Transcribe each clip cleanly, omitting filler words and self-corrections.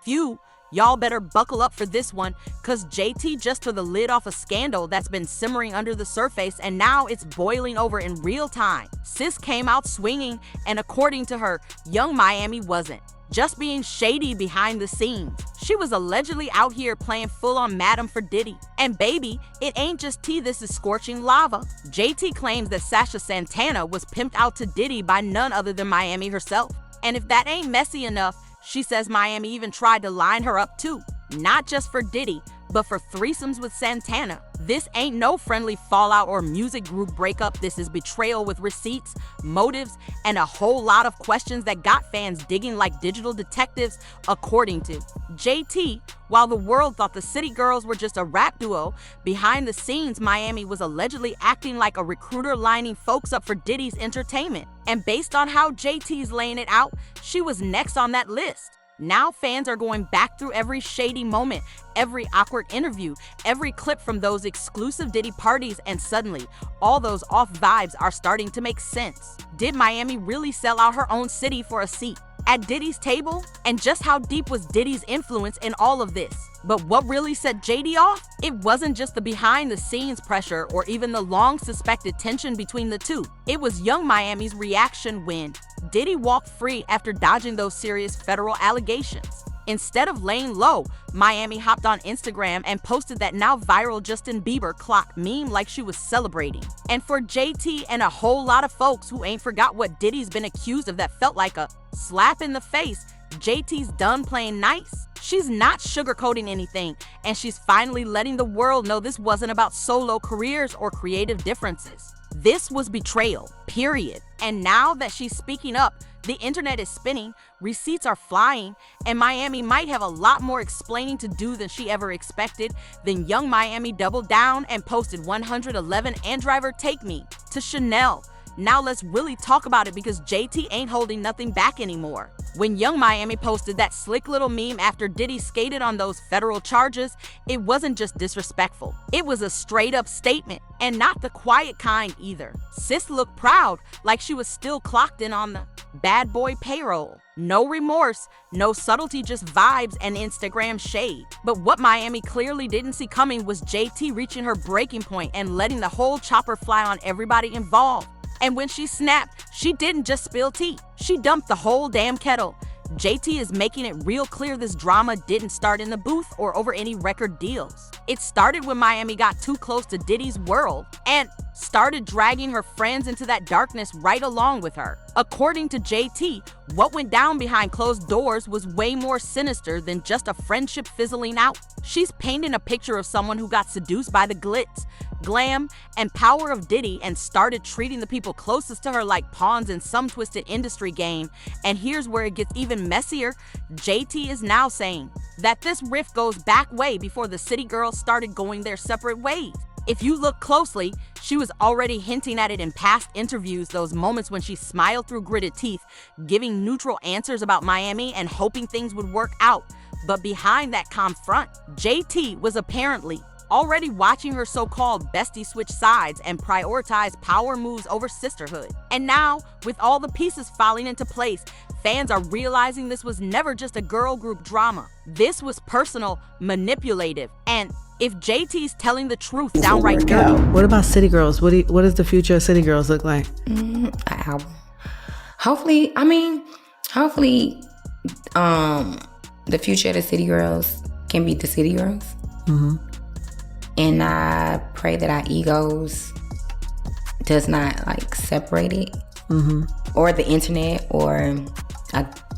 Phew, y'all better buckle up for this one, cause JT just took the lid off a scandal that's been simmering under the surface and now it's boiling over in real time. Sis came out swinging, and according to her, Young Miami wasn't just being shady behind the scenes. She was allegedly out here playing full-on madam for Diddy. And baby, it ain't just tea, this is scorching lava. JT claims that Saucy Santana was pimped out to Diddy by none other than Miami herself. And if that ain't messy enough, she says Miami even tried to line her up too. Not just for Diddy, but for threesomes with Santana. This ain't no friendly fallout or music group breakup. This is betrayal with receipts, motives, and a whole lot of questions that got fans digging like digital detectives, according to JT. While the world thought the City Girls were just a rap duo, behind the scenes, Miami was allegedly acting like a recruiter lining folks up for Diddy's entertainment. And based on how JT's laying it out, she was next on that list. Now fans are going back through every shady moment, every awkward interview, every clip from those exclusive Diddy parties, and suddenly, all those off vibes are starting to make sense. Did Miami really sell out her own city for a seat at Diddy's table? And just how deep was Diddy's influence in all of this? But what really set JD off? It wasn't just the behind-the-scenes pressure or even the long-suspected tension between the two. It was Young Miami's reaction when Diddy walked free after dodging those serious federal allegations. Instead of laying low, Miami hopped on Instagram and posted that now viral Justin Bieber clock meme like she was celebrating. And for JT and a whole lot of folks who ain't forgot what Diddy's been accused of that felt like a slap in the face, JT's done playing nice. She's not sugarcoating anything, and she's finally letting the world know this wasn't about solo careers or creative differences. This was betrayal, period. And now that she's speaking up, the internet is spinning, receipts are flying, and Miami might have a lot more explaining to do than she ever expected. Then Young Miami doubled down and posted 111 and driver take me to Chanel. Now let's really talk about it, because JT ain't holding nothing back anymore. When Young Miami posted that slick little meme after Diddy skated on those federal charges, it wasn't just disrespectful. It was a straight up statement, and not the quiet kind either. Sis looked proud, like she was still clocked in on the bad boy payroll. No remorse, no subtlety, just vibes and Instagram shade. But what Miami clearly didn't see coming was JT reaching her breaking point and letting the whole chopper fly on everybody involved. And when she snapped, she didn't just spill tea. She dumped the whole damn kettle. JT is making it real clear this drama didn't start in the booth or over any record deals. It started when Miami got too close to Diddy's world and started dragging her friends into that darkness right along with her. According to JT, what went down behind closed doors was way more sinister than just a friendship fizzling out. She's painting a picture of someone who got seduced by the glitz, glam, and power of Diddy and started treating the people closest to her like pawns in some twisted industry game. And here's where it gets even messier. JT is now saying that this rift goes back way before the City Girls started going their separate ways. If you look closely, she was already hinting at it in past interviews, those moments when she smiled through gritted teeth, giving neutral answers about Miami and hoping things would work out. But behind that calm front, JT was apparently already watching her so-called bestie switch sides and prioritize power moves over sisterhood. And now, with all the pieces falling into place, fans are realizing this was never just a girl group drama. This was personal, manipulative, and if JT's telling the truth, downright dirty. What about City Girls? What does the future of City Girls look like? An album. Hopefully, the future of the City Girls can be the City Girls. Mm-hmm. And I pray that our egos does not like separate it, mm-hmm. or the internet, or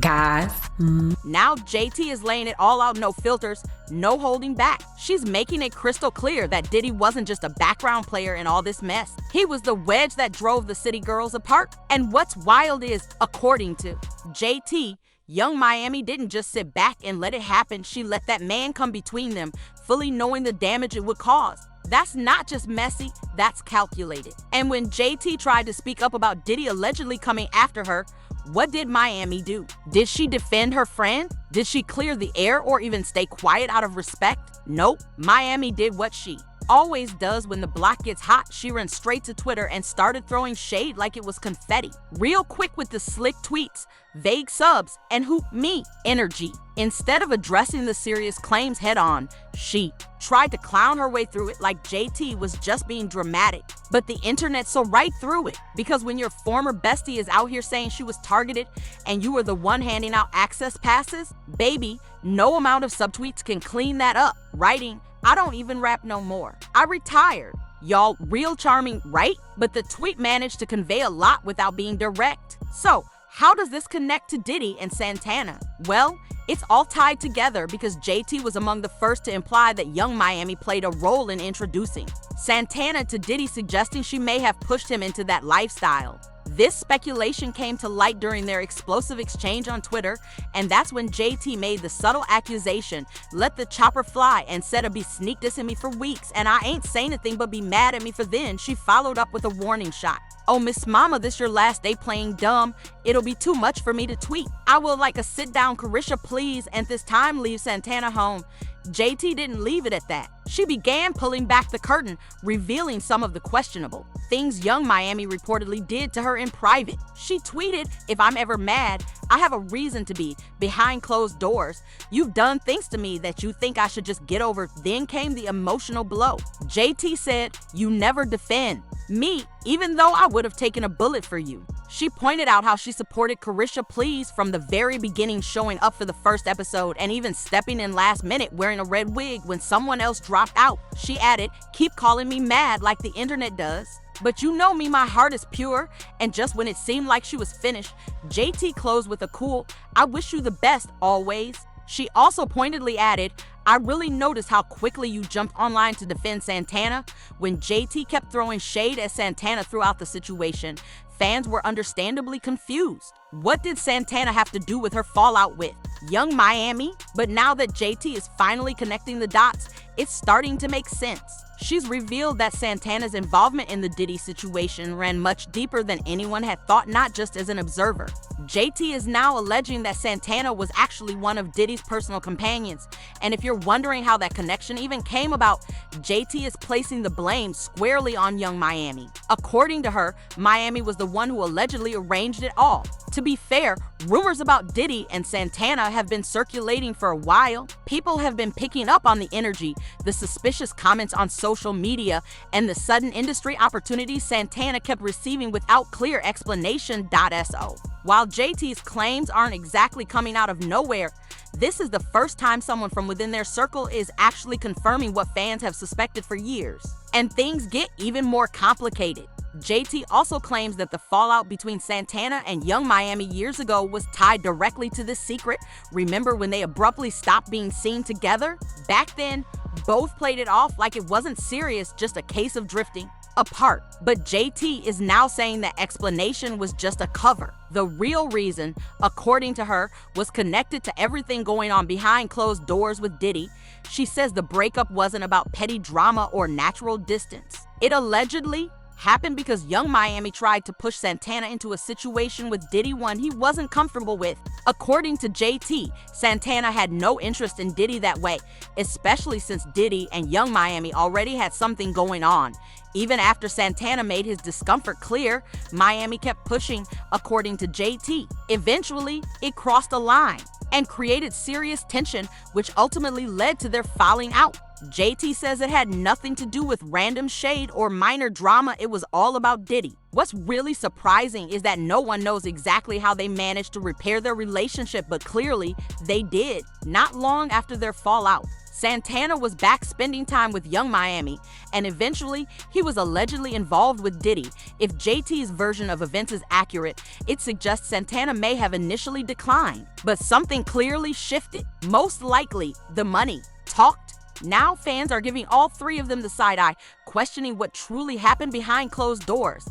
guys. Mm-hmm. Now JT is laying it all out, no filters, no holding back. She's making it crystal clear that Diddy wasn't just a background player in all this mess. He was the wedge that drove the City Girls apart. And what's wild is, according to JT, Young Miami didn't just sit back and let it happen. She let that man come between them, fully knowing the damage it would cause. That's not just messy, that's calculated. And when JT tried to speak up about Diddy allegedly coming after her, what did Miami do? Did she defend her friend? Did she clear the air or even stay quiet out of respect? Nope. Miami did what she always does when the block gets hot, she ran straight to Twitter and started throwing shade like it was confetti. Real quick with the slick tweets, vague subs, and who me energy. Instead of addressing the serious claims head on, she tried to clown her way through it like JT was just being dramatic. But the internet saw right through it, because when your former bestie is out here saying she was targeted and you were the one handing out access passes, baby, no amount of subtweets can clean that up. Writing, I don't even rap no more. I retired. Y'all real charming, right? But the tweet managed to convey a lot without being direct. So, how does this connect to Diddy and Santana? Well, it's all tied together because JT was among the first to imply that Young Miami played a role in introducing Santana to Diddy, suggesting she may have pushed him into that lifestyle. This speculation came to light during their explosive exchange on Twitter, and that's when JT made the subtle accusation, "Let the chopper fly," and said it'd be sneak dissing me for weeks, and I ain't say anything but be mad at me for then. She followed up with a warning shot. "Oh, Miss Mama, this your last day playing dumb. It'll be too much for me to tweet. I will like a sit down, Carisha, please, and this time leave Santana home." JT didn't leave it at that. She began pulling back the curtain, revealing some of the questionable things Young Miami reportedly did to her in private. She tweeted, "If I'm ever mad, I have a reason to be behind closed doors. You've done things to me that you think I should just get over." Then came the emotional blow. JT said, "You never defend me, even though I would have taken a bullet for you." She pointed out how she supported Carisha Please from the very beginning, showing up for the first episode and even stepping in last minute wearing a red wig when someone else dropped out. She added, "Keep calling me mad like the internet does. But you know me, my heart is pure." And just when it seemed like she was finished, JT closed with a cool, "I wish you the best always." She also pointedly added, "I really noticed how quickly you jumped online to defend Santana." When JT kept throwing shade at Santana throughout the situation, fans were understandably confused. What did Santana have to do with her fallout with Young Miami? But now that JT is finally connecting the dots, it's starting to make sense. She's revealed that Santana's involvement in the Diddy situation ran much deeper than anyone had thought, not just as an observer. JT is now alleging that Santana was actually one of Diddy's personal companions. And if you're wondering how that connection even came about, JT is placing the blame squarely on Young Miami. According to her, Miami was the one who allegedly arranged it all. To be fair, rumors about Diddy and Santana have been circulating for a while. People have been picking up on the energy, the suspicious comments on social media, and the sudden industry opportunities Santana kept receiving without clear explanation. So, while JT's claims aren't exactly coming out of nowhere, this is the first time someone from within their circle is actually confirming what fans have suspected for years. And things get even more complicated. JT also claims that the fallout between Santana and Young Miami years ago was tied directly to this secret. Remember when they abruptly stopped being seen together? Back then, both played it off like it wasn't serious, just a case of drifting apart. But JT is now saying that explanation was just a cover. The real reason, according to her, was connected to everything going on behind closed doors with Diddy. She says the breakup wasn't about petty drama or natural distance. It allegedly happened because Young Miami tried to push Santana into a situation with Diddy one he wasn't comfortable with. According to JT, Santana had no interest in Diddy that way, especially since Diddy and Young Miami already had something going on. Even after Santana made his discomfort clear, Miami kept pushing, according to JT. Eventually, it crossed a line and created serious tension, which ultimately led to their falling out. JT says it had nothing to do with random shade or minor drama. It was all about Diddy. What's really surprising is that no one knows exactly how they managed to repair their relationship, but clearly they did. Not long after their fallout, Santana was back spending time with Young Miami, and eventually he was allegedly involved with Diddy. If JT's version of events is accurate, it suggests Santana may have initially declined, but something clearly shifted. Most likely, the money talked. Now fans are giving all three of them the side eye, questioning what truly happened behind closed doors.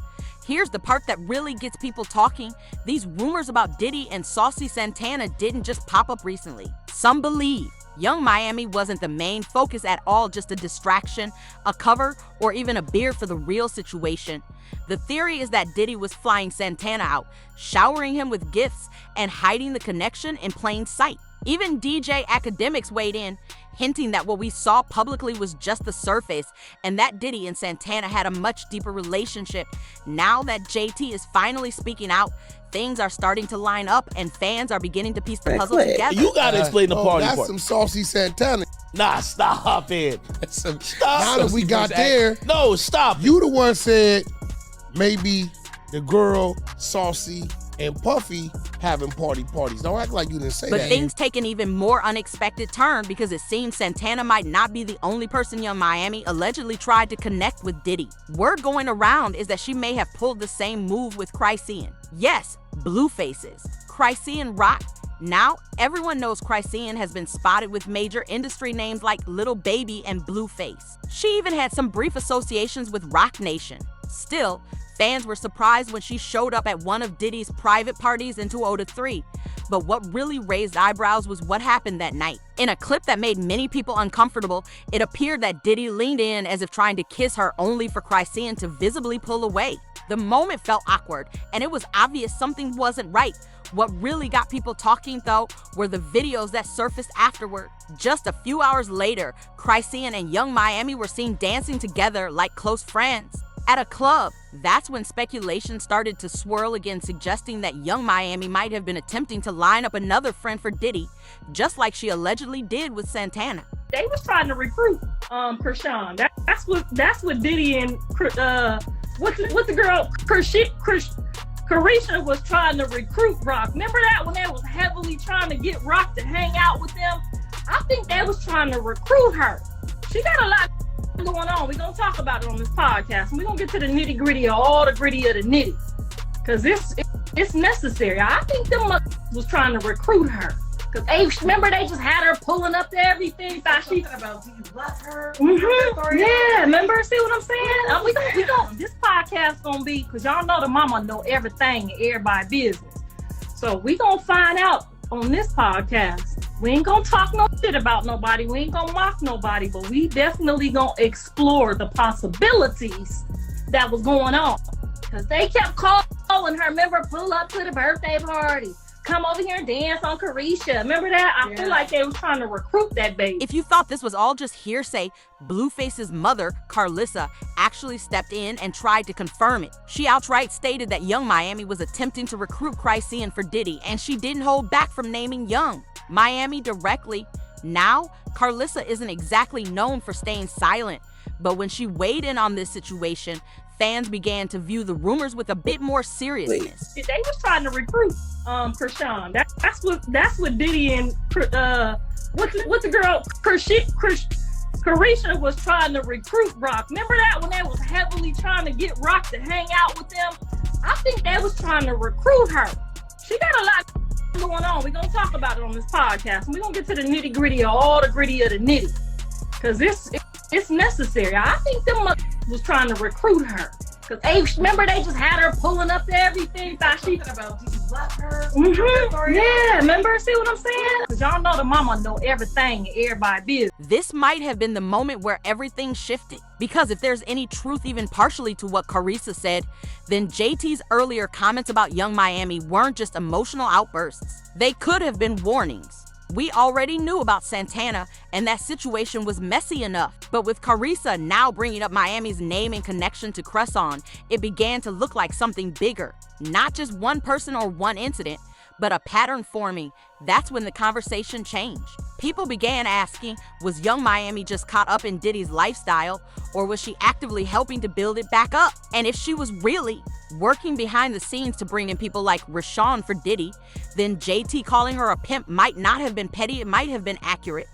Here's the part that really gets people talking. These rumors about Diddy and Saucy Santana didn't just pop up recently. Some believe Young Miami wasn't the main focus at all, just a distraction, a cover, or even a beer for the real situation. The theory is that Diddy was flying Santana out, showering him with gifts, and hiding the connection in plain sight. Even DJ Academics weighed in, hinting that what we saw publicly was just the surface and that Diddy and Santana had a much deeper relationship. Now that JT is finally speaking out, things are starting to line up and fans are beginning to piece the puzzle together. You gotta explain the party that's part. some Saucy Santana. Nah, stop it. Stop. Now that we got there, No, stop. you the one said maybe the girl, Saucy, and Puffy having parties. Don't act like you didn't say But that. things take an even more unexpected turn because it seems Santana might not be the only person Young Miami allegedly tried to connect with Diddy. Word going around is that she may have pulled the same move with Chrisean. Yes, blue faces. Chrisean Rock. Now, everyone knows Chrisean has been spotted with major industry names like Lil Baby and Blueface. She even had some brief associations with Rock Nation. Still, fans were surprised when she showed up at one of Diddy's private parties in 2003. But what really raised eyebrows was what happened that night. In a clip that made many people uncomfortable, it appeared that Diddy leaned in as if trying to kiss her only for Chrisean to visibly pull away. The moment felt awkward, and it was obvious something wasn't right. What really got people talking, though, were the videos that surfaced afterward. Just a few hours later, Chrisean and Young Miami were seen dancing together like close friends at a club. That's when speculation started to swirl again, suggesting that Young Miami might have been attempting to line up another friend for Diddy, just like she allegedly did with Santana. They was trying to recruit Chrisean. That's what Diddy and what's the girl Carisha was trying to recruit Rock. Remember that when they was heavily trying to get Rock to hang out with them? I think they was trying to recruit her. She got a lot going on. We're gonna talk about it on this podcast, and we're gonna get to the nitty gritty of all the gritty of the nitty, because it's necessary. I think them was trying to recruit her. Cause remember they just had her pulling up to everything. Thought she about do you love her? Mm-hmm. Yeah, remember? See what I'm saying? We gonna this podcast gonna be, cause y'all know the mama know everything and everybody business. So we gonna find out on this podcast. We ain't gonna talk no shit about nobody. We ain't gonna mock nobody, but we definitely gonna explore the possibilities that was going on. Cause they kept calling her. Remember, pull up to the birthday party. Come over here and dance on Carisha. Remember that? I feel like they was trying to recruit that baby. If you thought this was all just hearsay, Blueface's mother, Carlissa, actually stepped in and tried to confirm it. She outright stated that Young Miami was attempting to recruit Chrisean for Diddy, and she didn't hold back from naming Young Miami directly. Now, Carlissa isn't exactly known for staying silent, but when she weighed in on this situation, fans began to view the rumors with a bit more seriousness. They was trying to recruit Chrisean. That's what Diddy and what's the girl Carisha was trying to recruit Rock. Remember that when they was heavily trying to get Rock to hang out with them? I think they was trying to recruit her. She got a lot going on. We're gonna talk about it on this podcast, and we're gonna get to the nitty gritty of all the gritty of the nitty, because it's necessary. I think them was trying to recruit her. Cause remember they just had her pulling up to everything. Thought she about do you love her? Mm-hmm. Yeah, remember? See what I'm saying? Cause y'all know the mama know everything and everybody business. This might have been the moment where everything shifted. Because if there's any truth even partially to what Carissa said, then JT's earlier comments about Young Miami weren't just emotional outbursts. They could have been warnings. We already knew about Santana, and that situation was messy enough. But with Carissa now bringing up Miami's name in connection to Chrisean, it began to look like something bigger. Not just one person or one incident, but a pattern forming. That's when the conversation changed. People began asking, was Young Miami just caught up in Diddy's lifestyle, or was she actively helping to build it back up? And if she was really working behind the scenes to bring in people like Rashawn for Diddy, then JT calling her a pimp might not have been petty, it might have been accurate.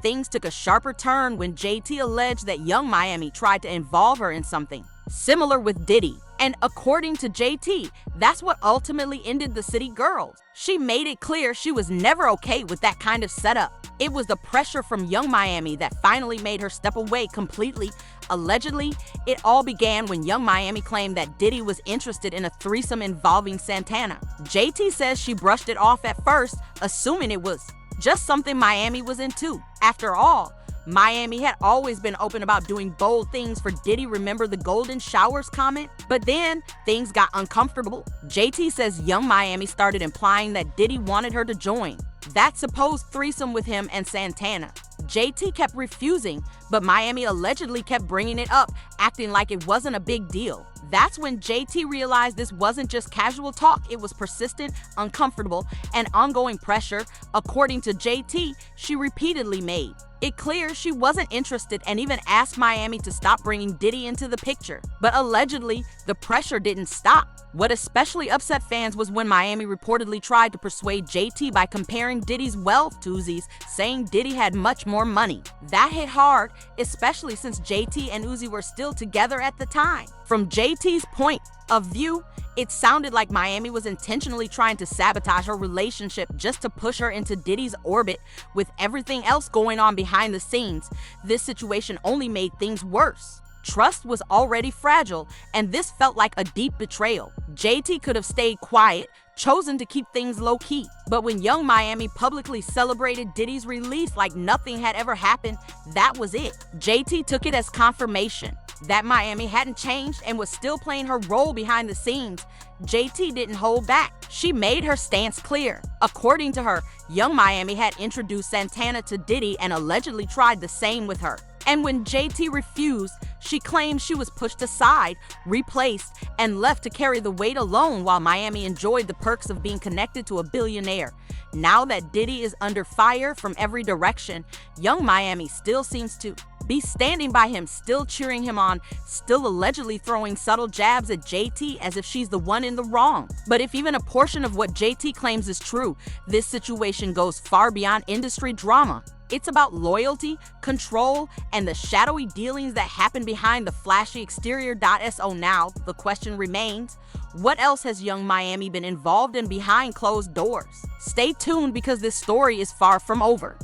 Things took a sharper turn when JT alleged that Young Miami tried to involve her in something similar with Diddy. And according to JT, that's what ultimately ended the City Girls. She made it clear she was never okay with that kind of setup. It was the pressure from Young Miami that finally made her step away completely. Allegedly, it all began when Young Miami claimed that Diddy was interested in a threesome involving Santana. JT says she brushed it off at first, assuming it was just something Miami was into. After all, Miami had always been open about doing bold things for Diddy. Remember the golden showers comment? But then things got uncomfortable. JT says Young Miami started implying that Diddy wanted her to join. that supposed threesome with him and Santana. JT kept refusing, but Miami allegedly kept bringing it up, acting like it wasn't a big deal. That's when JT realized this wasn't just casual talk, it was persistent, uncomfortable, and ongoing pressure, according to JT, she repeatedly made it clear she wasn't interested and even asked Miami to stop bringing Diddy into the picture. But allegedly, the pressure didn't stop. What especially upset fans was when Miami reportedly tried to persuade JT by comparing Diddy's wealth to Uzi's, saying Diddy had much more money. That hit hard, especially since JT and Uzi were still together at the time. From JT's point of view, it sounded like Miami was intentionally trying to sabotage her relationship just to push her into Diddy's orbit. With everything else going on behind the scenes, this situation only made things worse. Trust was already fragile, and this felt like a deep betrayal. JT could have stayed quiet, chosen to keep things low-key. But when Young Miami publicly celebrated Diddy's release like nothing had ever happened, that was it. JT took it as confirmation that Miami hadn't changed and was still playing her role behind the scenes. JT didn't hold back. She made her stance clear. According to her, Young Miami had introduced Santana to Diddy and allegedly tried the same with her. And when JT refused, she claimed she was pushed aside, replaced, and left to carry the weight alone while Miami enjoyed the perks of being connected to a billionaire. Now that Diddy is under fire from every direction, Young Miami still seems to be standing by him, still cheering him on, still allegedly throwing subtle jabs at JT as if she's the one in the wrong. But if even a portion of what JT claims is true, this situation goes far beyond industry drama. It's about loyalty, control, and the shadowy dealings that happen behind the flashy exterior. So now, the question remains, what else has Young Miami been involved in behind closed doors? Stay tuned because this story is far from over.